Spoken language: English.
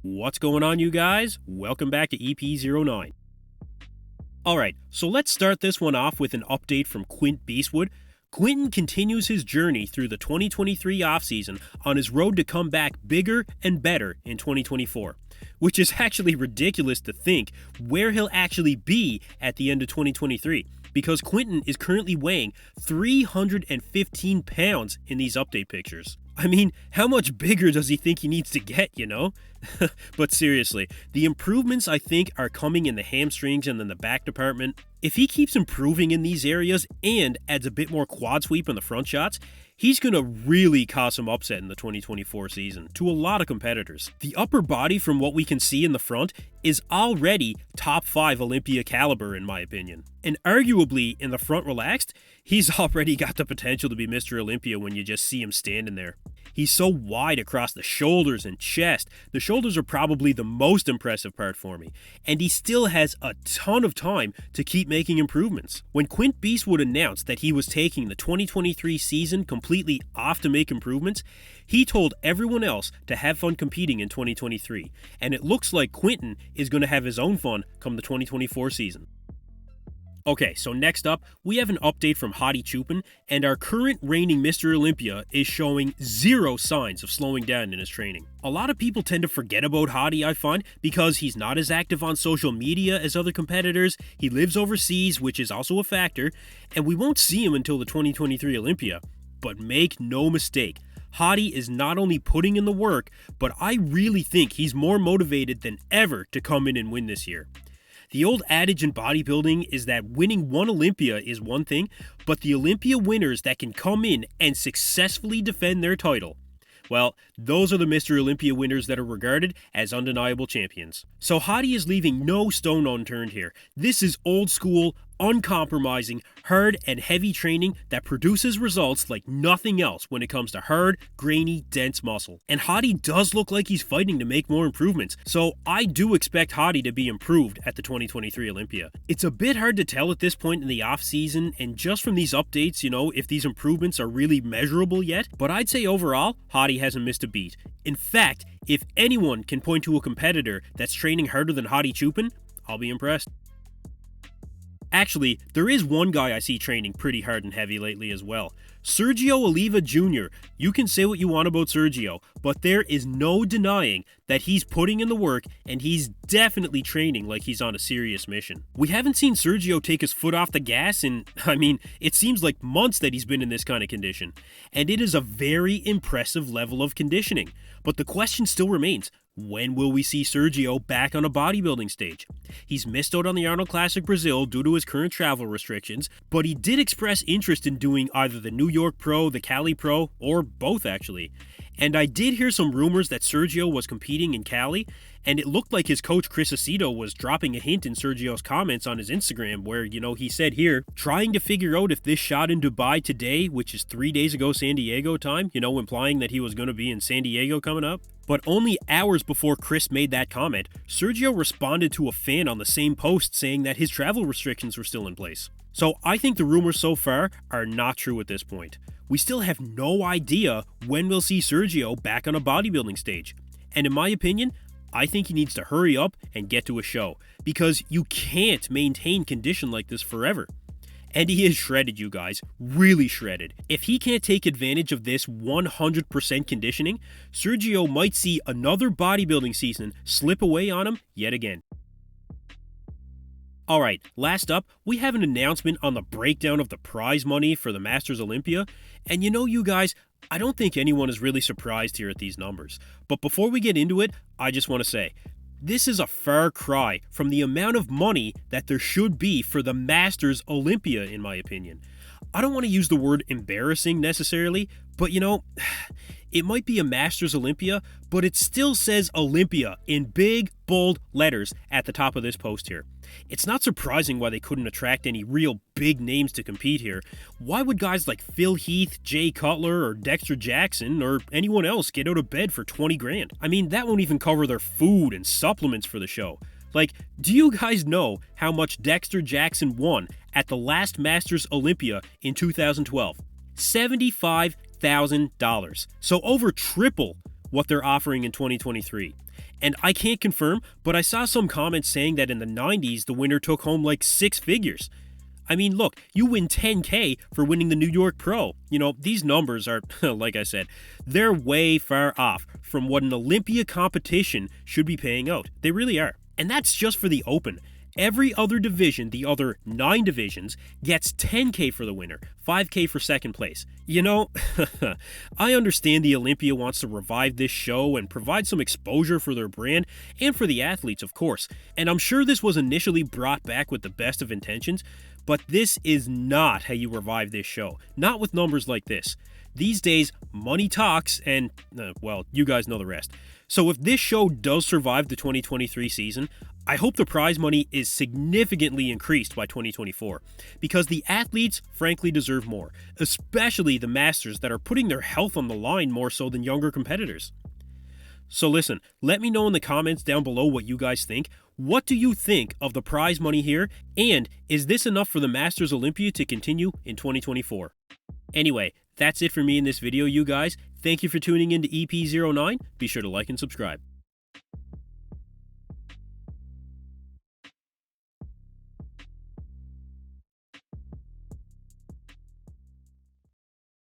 What's going on, you guys? Welcome back to EP09. Alright, so let's start this one off with an update from Quint Beastwood. Quinten continues his journey through the 2023 offseason on his road to come back bigger and better in 2024, which is actually ridiculous to think where he'll actually be at the end of 2023, because Quinten is currently weighing 315 pounds in these update pictures. I mean, how much bigger does he think he needs to get, you know? But seriously, the improvements I think are coming in the hamstrings and in the back department. If he keeps improving in these areas and adds a bit more quad sweep in the front shots, he's going to really cause some upset in the 2024 season to a lot of competitors. The upper body, from what we can see in the front, is already top 5 Olympia caliber in my opinion. And arguably in the front relaxed, he's already got the potential to be Mr. Olympia when you just see him standing there. He's so wide across the shoulders and chest. The shoulders are probably the most impressive part for me. And he still has a ton of time to keep making improvements. When Quint Beastwood announced that he was taking the 2023 season completely off to make improvements, he told everyone else to have fun competing in 2023. And it looks like Quinten is going to have his own fun come the 2024 season. Okay, so next up, we have an update from Hadi Choopan, and our current reigning Mr. Olympia is showing zero signs of slowing down in his training. A lot of people tend to forget about Hadi, I find, because he's not as active on social media as other competitors, he lives overseas, which is also a factor, and we won't see him until the 2023 Olympia. But make no mistake, Hadi is not only putting in the work, but I really think he's more motivated than ever to come in and win this year. The old adage in bodybuilding is that winning one Olympia is one thing, but the Olympia winners that can come in and successfully defend their title, well, those are the Mr. Olympia winners that are regarded as undeniable champions. So Hadi is leaving no stone unturned here. This is old school, uncompromising, hard and heavy training that produces results like nothing else when it comes to hard, grainy, dense muscle. And Hadi does look like he's fighting to make more improvements, so I do expect Hadi to be improved at the 2023 Olympia. It's a bit hard to tell at this point in the off-season, and just from these updates, if these improvements are really measurable yet, but I'd say overall, Hadi hasn't missed a beat. In fact, if anyone can point to a competitor that's training harder than Hadi Choopan, I'll be impressed. Actually, there is one guy I see training pretty hard and heavy lately as well. Sergio Oliva Jr. You can say what you want about Sergio, but there is no denying that he's putting in the work and he's definitely training like he's on a serious mission. We haven't seen Sergio take his foot off the gas in, it seems like months that he's been in this kind of condition. And it is a very impressive level of conditioning. But the question still remains, when will we see Sergio back on a bodybuilding stage? He's missed out on the Arnold Classic Brazil due to his current travel restrictions, but he did express interest in doing either the New York Pro, the Cali Pro, or both actually. And I did hear some rumors that Sergio was competing in Cali, and it looked like his coach Chris Aceto was dropping a hint in Sergio's comments on his Instagram where, he said here, trying to figure out if this shot in Dubai today, which is 3 days ago San Diego time, implying that he was going to be in San Diego coming up. But only hours before Chris made that comment, Sergio responded to a fan on the same post saying that his travel restrictions were still in place. So I think the rumors so far are not true at this point. We still have no idea when we'll see Sergio back on a bodybuilding stage. And in my opinion, I think he needs to hurry up and get to a show, because you can't maintain condition like this forever. And he is shredded, you guys, really shredded. If he can't take advantage of this 100% conditioning, Sergio might see another bodybuilding season slip away on him yet again. Alright, last up, we have an announcement on the breakdown of the prize money for the Masters Olympia, and you guys, I don't think anyone is really surprised here at these numbers. But before we get into it, I just want to say, this is a far cry from the amount of money that there should be for the Masters Olympia, in my opinion. I don't want to use the word embarrassing necessarily, but it might be a Masters Olympia, but it still says Olympia in big, bold letters at the top of this post here. It's not surprising why they couldn't attract any real big names to compete here. Why would guys like Phil Heath, Jay Cutler, or Dexter Jackson, or anyone else get out of bed for 20 grand? That won't even cover their food and supplements for the show. Do you guys know how much Dexter Jackson won at the last Masters Olympia in 2012? $75,000. So over triple what they're offering in 2023. And I can't confirm, but I saw some comments saying that in the 90s, the winner took home like 6 figures. I mean, look, you win 10K for winning the New York Pro. You know, these numbers are, like I said, they're way far off from what an Olympia competition should be paying out. They really are. And that's just for the Open. Every other division, the other 9 divisions, gets 10K for the winner, 5K for second place. You know, I understand the Olympia wants to revive this show and provide some exposure for their brand and for the athletes, of course. And I'm sure this was initially brought back with the best of intentions, but this is not how you revive this show. Not with numbers like this. These days, money talks and, well, you guys know the rest. So if this show does survive the 2023 season, I hope the prize money is significantly increased by 2024, because the athletes frankly deserve more, especially the masters that are putting their health on the line more so than younger competitors. So listen, let me know in the comments down below what you guys think. What do you think of the prize money here, and is this enough for the Masters Olympia to continue in 2024? Anyway, that's it for me in this video, you guys. Thank you for tuning in to EP09. Be sure to like and subscribe.